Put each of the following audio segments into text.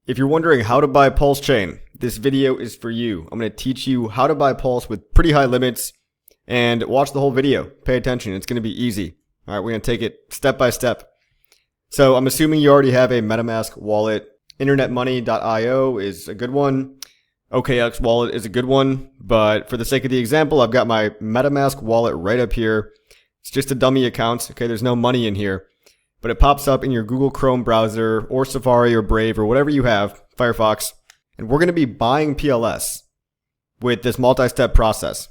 If you're wondering how to buy PulseChain, this video is for you. I'm going to teach you how to buy Pulse with pretty high limits, and watch the whole video. Pay attention. It's going to be easy. All right, we're going to take it step by step. So I'm assuming you already have a MetaMask wallet. InternetMoney.io is a good one. OKX wallet is a good one. But for the sake of the example, I've got my MetaMask wallet right up here. It's just a dummy account. Okay, there's no money in here. But it pops up in your Google Chrome browser or Safari or Brave or whatever you have, Firefox. And we're going to be buying PLS with this multi-step process.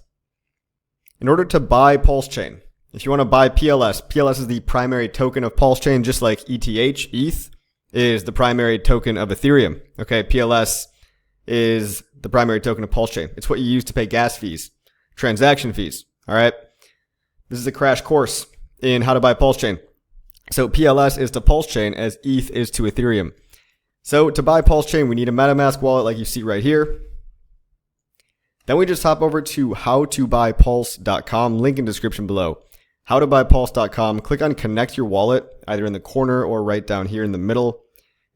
In order to buy PulseChain, if you want to buy PLS is the primary token of PulseChain, just like ETH is the primary token of Ethereum. Okay, PLS is the primary token of PulseChain. It's what you use to pay gas fees, transaction fees. All right. This is a crash course in how to buy PulseChain. So PLS is to PulseChain as ETH is to Ethereum. So to buy PulseChain, we need a MetaMask wallet like you see right here. Then we just hop over to howtobuypulse.com, link in description below. Howtobuypulse.com, click on connect your wallet, either in the corner or right down here in the middle.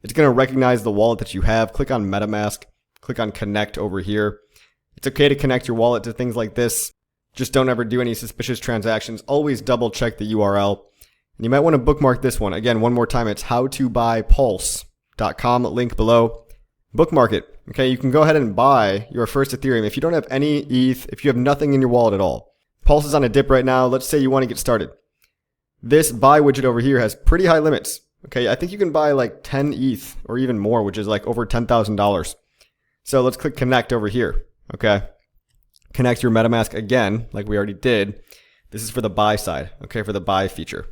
It's going to recognize the wallet that you have. Click on MetaMask, click on connect over here. It's okay to connect your wallet to things like this. Just don't ever do any suspicious transactions. Always double check the URL. And you might want to bookmark this one. Again, one more time, it's howtobuypulse.com, link below. Bookmark it. Okay, you can go ahead and buy your first Ethereum if you don't have any ETH, if you have nothing in your wallet at all. Pulse is on a dip right now. Let's say you want to get started. This buy widget over here has pretty high limits. Okay, I think you can buy like 10 ETH or even more, which is like over $10,000. So let's click connect over here. Okay, connect your MetaMask again, like we already did. This is for the buy side, okay, for the buy feature.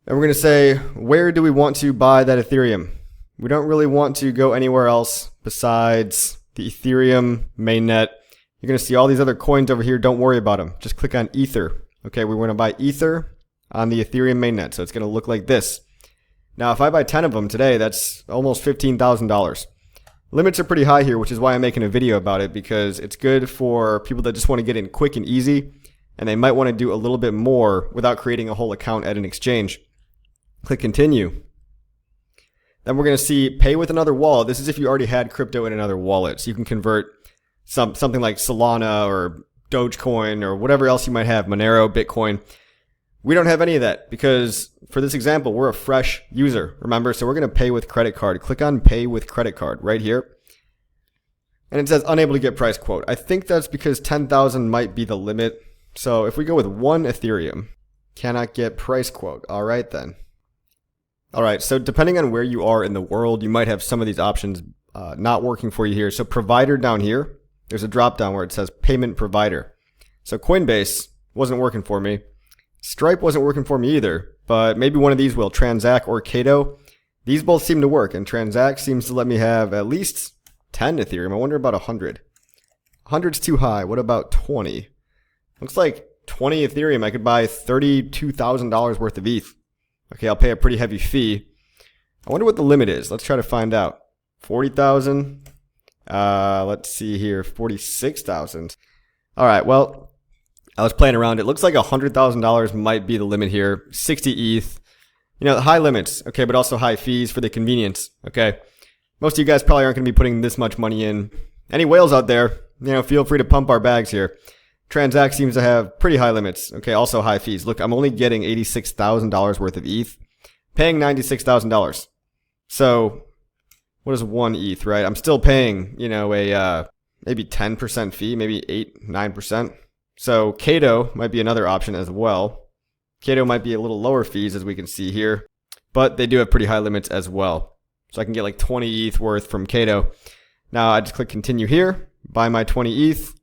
And we're going to say, where do we want to buy that Ethereum? We don't really want to go anywhere else besides the Ethereum mainnet. You're going to see all these other coins over here. Don't worry about them. Just click on Ether. Okay, we're going to buy Ether on the Ethereum mainnet. So it's going to look like this. Now, if I buy 10 of them today, that's almost $15,000. Limits are pretty high here, which is why I'm making a video about it, because it's good for people that just want to get in quick and easy, and they might want to do a little bit more without creating a whole account at an exchange. Click continue. Then we're going to see pay with another wallet. This is if you already had crypto in another wallet. So you can convert something like Solana or Dogecoin or whatever else you might have, Monero, Bitcoin. We don't have any of that because for this example, we're a fresh user, remember? So we're going to pay with credit card. Click on pay with credit card right here. And it says unable to get price quote. I think that's because 10,000 might be the limit. So if we go with 1 Ethereum, cannot get price quote. All right then. All right, so depending on where you are in the world, you might have some of these options not working for you here. So provider down here, there's a drop down where it says payment provider. So Coinbase wasn't working for me. Stripe wasn't working for me either, but maybe one of these will, Transact or Cato. These both seem to work, and Transact seems to let me have at least 10 Ethereum. I wonder about 100. 100's too high. What about 20? Looks like 20 Ethereum, I could buy $32,000 worth of ETH. Okay, I'll pay a pretty heavy fee. I wonder what the limit is. Let's try to find out. 40,000. Let's see here. 46,000. All right, well, I was playing around. It looks like $100,000 might be the limit here. 60 ETH. You know, high limits, okay, but also high fees for the convenience, okay? Most of you guys probably aren't going to be putting this much money in. Any whales out there, you know, feel free to pump our bags here. Transact seems to have pretty high limits. Okay, also high fees. Look, I'm only getting $86,000 worth of ETH, paying $96,000. So, what is 1 ETH, right? I'm still paying, you know, a maybe 10% fee, maybe 8-9%. So, Cato might be another option as well. Cato might be a little lower fees, as we can see here, but they do have pretty high limits as well. So I can get like 20 ETH worth from Cato. Now I just click continue here, buy my 20 ETH.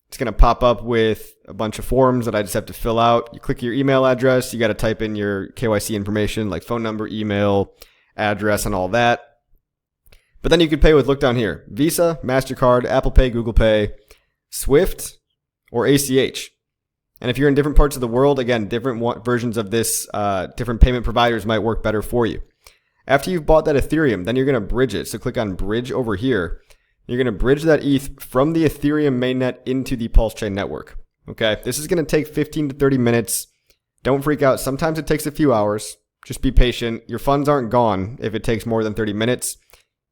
It's going to pop up with a bunch of forms that I just have to fill out. You click your email address. You got to type in your KYC information like phone number, email, address, and all that. But then you could pay with, look down here, Visa, MasterCard, Apple Pay, Google Pay, Swift, or ACH. And if you're in different parts of the world, again, different versions of this, different payment providers might work better for you. After you've bought that Ethereum, then you're going to bridge it. So click on bridge over here. You're going to bridge that ETH from the Ethereum mainnet into the PulseChain network. Okay, this is going to take 15 to 30 minutes. Don't freak out. Sometimes it takes a few hours. Just be patient. Your funds aren't gone if it takes more than 30 minutes.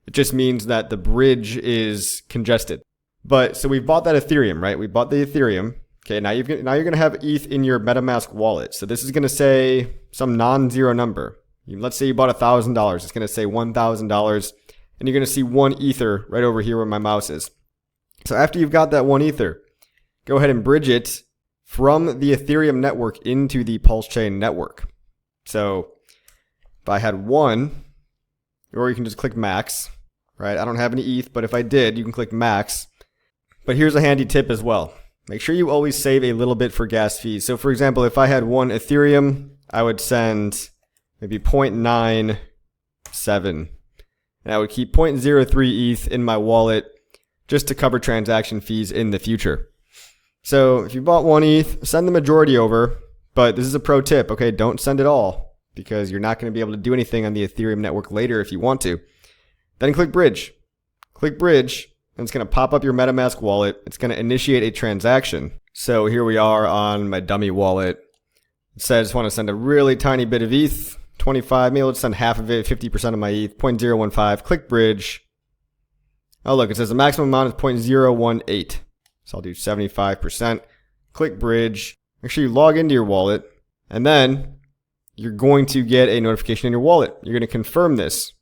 It just means that the bridge is congested. But so we've bought that Ethereum, right? We bought the Ethereum. Okay, now you're going to have ETH in your MetaMask wallet. So this is going to say some non-zero number. Let's say you bought $1,000. It's going to say $1,000. And you're going to see one Ether right over here where my mouse is. So after you've got that one Ether, go ahead and bridge it from the Ethereum network into the PulseChain network. So if I had one, or you can just click max, right? I don't have any ETH, but if I did, you can click max. But here's a handy tip as well. Make sure you always save a little bit for gas fees. So for example, if I had one Ethereum, I would send maybe 0.97. And I would keep 0.03 ETH in my wallet just to cover transaction fees in the future. So if you bought one ETH, send the majority over. But this is a pro tip, okay? Don't send it all because you're not going to be able to do anything on the Ethereum network later if you want to. Then click bridge. Click bridge. And it's going to pop up your MetaMask wallet. It's going to initiate a transaction. So here we are on my dummy wallet. It says I just want to send a really tiny bit of ETH, 25, maybe let's send half of it, 50% of my ETH, 0.015, click bridge. Oh look, it says the maximum amount is 0.018. So I'll do 75%, click bridge. Make sure you log into your wallet, and then you're going to get a notification in your wallet. You're going to confirm this.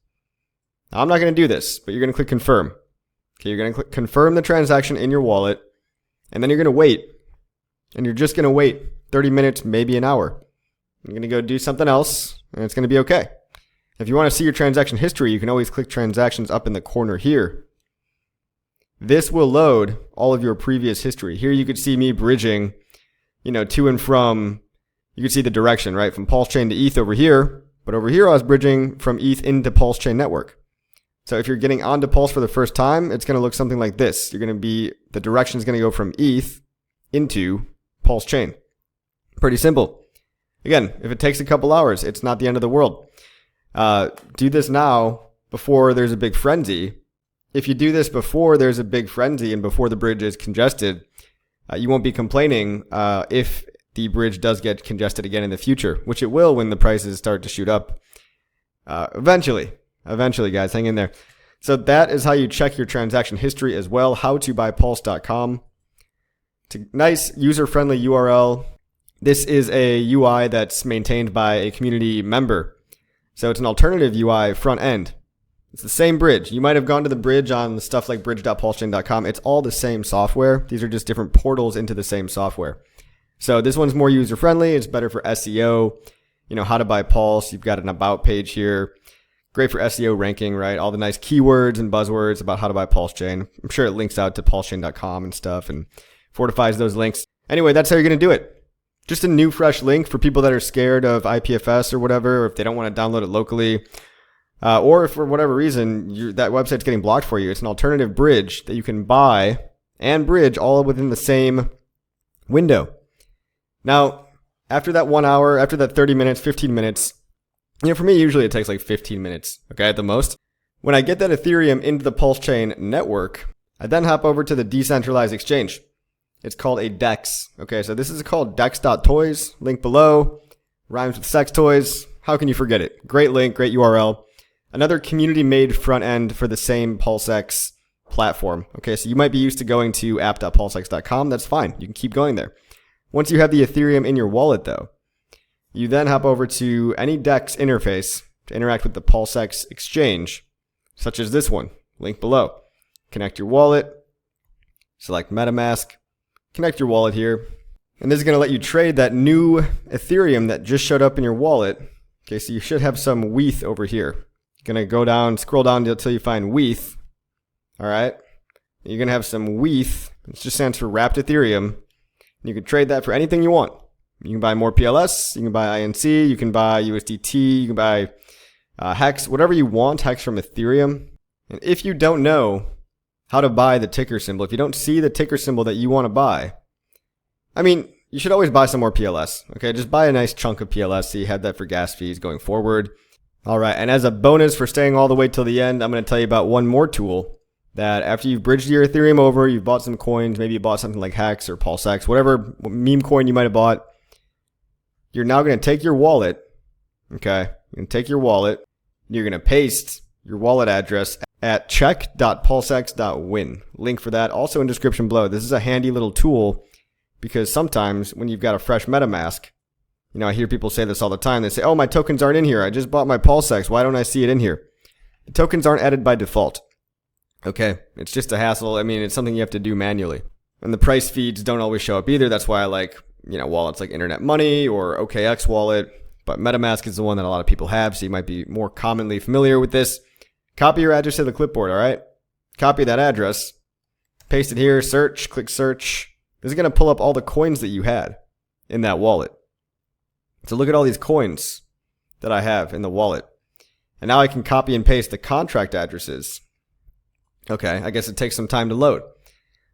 Now, I'm not going to do this, but you're going to click confirm. Okay, you're going to click confirm the transaction in your wallet, and then you're going to wait. And you're just going to wait 30 minutes, maybe an hour. You're going to go do something else, and it's going to be okay. If you want to see your transaction history, you can always click transactions up in the corner here. This will load all of your previous history. Here you could see me bridging, to and from, you could see the direction, right? From PulseChain to ETH over here, but over here I was bridging from ETH into PulseChain network. So if you're getting onto Pulse for the first time, it's going to look something like this. The direction is going to go from ETH into PulseChain. Pretty simple. Again, if it takes a couple hours, it's not the end of the world. Do this now before there's a big frenzy. If you do this before there's a big frenzy and before the bridge is congested, you won't be complaining if the bridge does get congested again in the future, which it will when the prices start to shoot up. Eventually, guys, hang in there. So that is how you check your transaction history as well. howtobuypulse.com. It's a nice user-friendly URL. This is a UI that's maintained by a community member. So it's an alternative UI front end. It's the same bridge. You might have gone to the bridge on stuff like bridge.pulsechain.com. It's all the same software. These are just different portals into the same software. So this one's more user-friendly. It's better for SEO. How to buy Pulse. You've got an about page here. Great for SEO ranking, right? All the nice keywords and buzzwords about how to buy PulseChain. I'm sure it links out to pulsechain.com and stuff and fortifies those links. Anyway, that's how you're going to do it. Just a new, fresh link for people that are scared of IPFS or whatever, or if they don't want to download it locally, or if for whatever reason that website's getting blocked for you. It's an alternative bridge that you can buy and bridge all within the same window. Now, after that 1 hour, after that 30 minutes, 15 minutes, for me, usually it takes like 15 minutes, okay, at the most. When I get that Ethereum into the PulseChain network, I then hop over to the decentralized exchange. It's called a DEX. Okay, so this is called dex.toys. Link below. Rhymes with sex toys. How can you forget it? Great link, great URL. Another community-made front end for the same PulseX platform. Okay, so you might be used to going to app.pulsex.com. That's fine. You can keep going there. Once you have the Ethereum in your wallet, though, you then hop over to any DEX interface to interact with the PulseX exchange, such as this one. Link below. Connect your wallet. Select MetaMask. Connect your wallet here. And this is going to let you trade that new Ethereum that just showed up in your wallet. Okay, so you should have some WETH over here. You're going to go down, scroll down until you find WETH. All right. You're going to have some WETH. It just stands for wrapped Ethereum. You can trade that for anything you want. You can buy more PLS. You can buy INC. You can buy USDT. You can buy Hex, whatever you want, Hex from Ethereum. And if you don't know how to buy the ticker symbol, if you don't see the ticker symbol that you want to buy, you should always buy some more PLS. Okay, just buy a nice chunk of PLS so you have that for gas fees going forward. All right, and as a bonus for staying all the way till the end, I'm going to tell you about one more tool that after you've bridged your Ethereum over, you've bought some coins, maybe you bought something like Hex or PulseX, whatever meme coin you might have bought, you're now going to take your wallet, okay? You're going to take your wallet, you're going to paste your wallet address at check.pulsex.win. Link for that also in description below. This is a handy little tool because sometimes when you've got a fresh MetaMask, I hear people say this all the time. They say, oh, my tokens aren't in here. I just bought my PulseX. Why don't I see it in here? The tokens aren't added by default. Okay, it's just a hassle. It's something you have to do manually. And the price feeds don't always show up either. That's why I like, wallets like Internet Money or OKX wallet. But MetaMask is the one that a lot of people have, so you might be more commonly familiar with this. Copy your address to the clipboard, all right? Copy that address. Paste it here, search, click search. This is going to pull up all the coins that you had in that wallet. So look at all these coins that I have in the wallet. And now I can copy and paste the contract addresses. Okay, I guess it takes some time to load.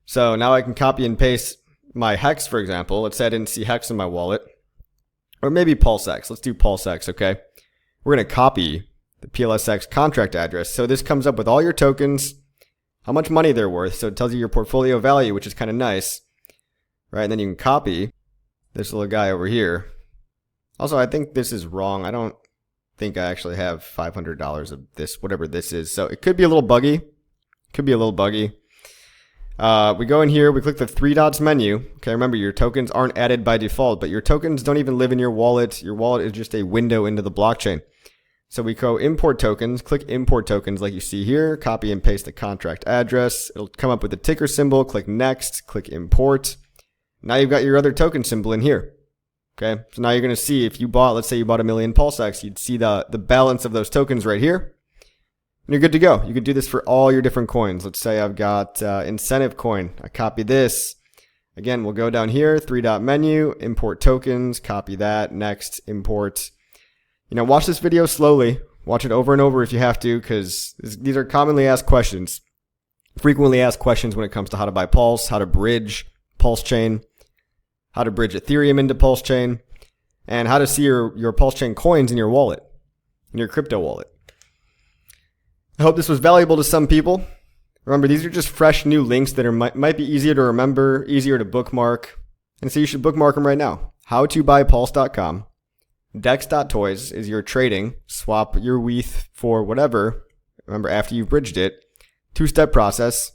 So now I can copy and paste my hex, for example. Let's say I didn't see hex in my wallet. Or maybe PulseX. Let's do PulseX, okay? We're going to copy the PulseX contract address. So this comes up with all your tokens, how much money they're worth. So it tells you your portfolio value, which is kind of nice. Right, and then you can copy this little guy over here. Also, I think this is wrong. I don't think I actually have $500 of this, whatever this is. So it could be a little buggy. We go in here, we click the three dots menu. Okay, remember your tokens aren't added by default, but your tokens don't even live in your wallet. Your wallet is just a window into the blockchain. So we go import tokens, click import tokens like you see here, copy and paste the contract address. It'll come up with the ticker symbol, click next, click import. Now you've got your other token symbol in here. Okay, so now you're going to see if you bought, let's say you bought 1 million PulseX, you'd see the balance of those tokens right here. And you're good to go. You could do this for all your different coins. Let's say I've got incentive coin. I copy this. Again, we'll go down here, three dot menu, import tokens, copy that, next, import. Watch this video slowly. Watch it over and over if you have to, because these are commonly asked questions. Frequently asked questions when it comes to how to buy Pulse, how to bridge PulseChain, how to bridge Ethereum into PulseChain, and how to see your PulseChain coins in your wallet, in your crypto wallet. I hope this was valuable to some people. Remember, these are just fresh new links that might be easier to remember, easier to bookmark, and so you should bookmark them right now. howtobuypulse.com. Dex.toys is your trading. Swap your ETH for whatever. Remember, after you've bridged it, two-step process.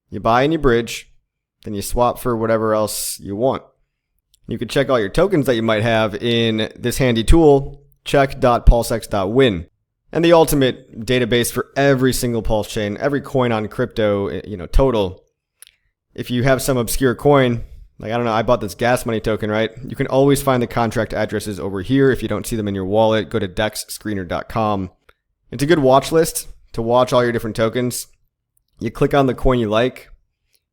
You buy and you bridge, then you swap for whatever else you want. You can check all your tokens that you might have in this handy tool, check.pulsex.win. And the ultimate database for every single Pulse chain, every coin on crypto, total. If you have some obscure coin, like, I don't know, I bought this gas money token, right? You can always find the contract addresses over here. If you don't see them in your wallet, go to dexscreener.com. It's a good watch list to watch all your different tokens. You click on the coin you like.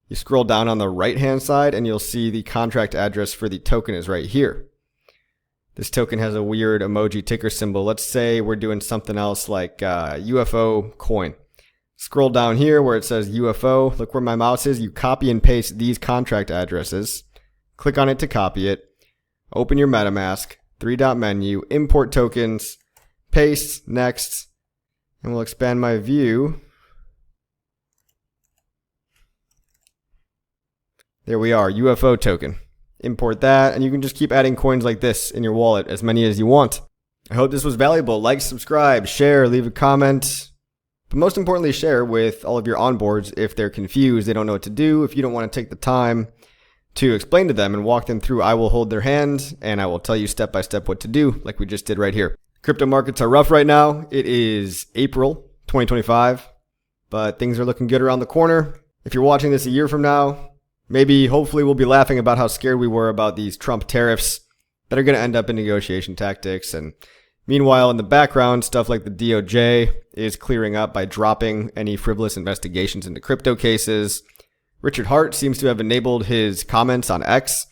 You scroll down on the right-hand side, and you'll see the contract address for the token is right here. This token has a weird emoji ticker symbol. Let's say we're doing something else like UFO coin. Scroll down here where it says UFO. Look where my mouse is. You copy and paste these contract addresses. Click on it to copy it. Open your MetaMask. Three-dot menu. Import tokens. Paste. Next. And we'll expand my view. There we are. UFO token. Import that, and you can just keep adding coins like this in your wallet, as many as you want. I hope this was valuable. Like, subscribe, share, leave a comment. But most importantly, share with all of your onboards if they're confused, they don't know what to do. If you don't want to take the time to explain to them and walk them through, I will hold their hand, and I will tell you step by step what to do, like we just did right here. Crypto markets are rough right now. It is April 2025, but things are looking good around the corner. If you're watching this a year from now, hopefully we'll be laughing about how scared we were about these Trump tariffs that are going to end up in negotiation tactics. And meanwhile, in the background, stuff like the DOJ is clearing up by dropping any frivolous investigations into crypto cases. Richard Hart seems to have enabled his comments on X.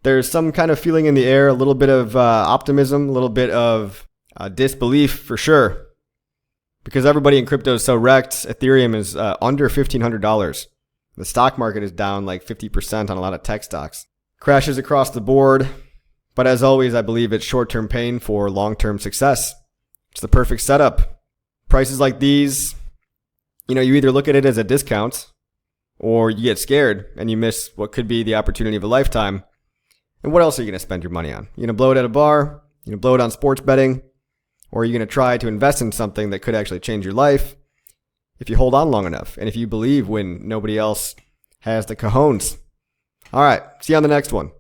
There's some kind of feeling in the air, a little bit of optimism, a little bit of disbelief for sure. Because everybody in crypto is so wrecked. Ethereum is under $1,500. The stock market is down like 50% on a lot of tech stocks. Crashes across the board. But as always, I believe it's short-term pain for long-term success. It's the perfect setup. Prices like these, you either look at it as a discount or you get scared and you miss what could be the opportunity of a lifetime. And what else are you going to spend your money on? You're going to blow it at a bar? You're going to blow it on sports betting? Or are you going to try to invest in something that could actually change your life? if you hold on long enough and if you believe when nobody else has the cojones. All right, see you on the next one.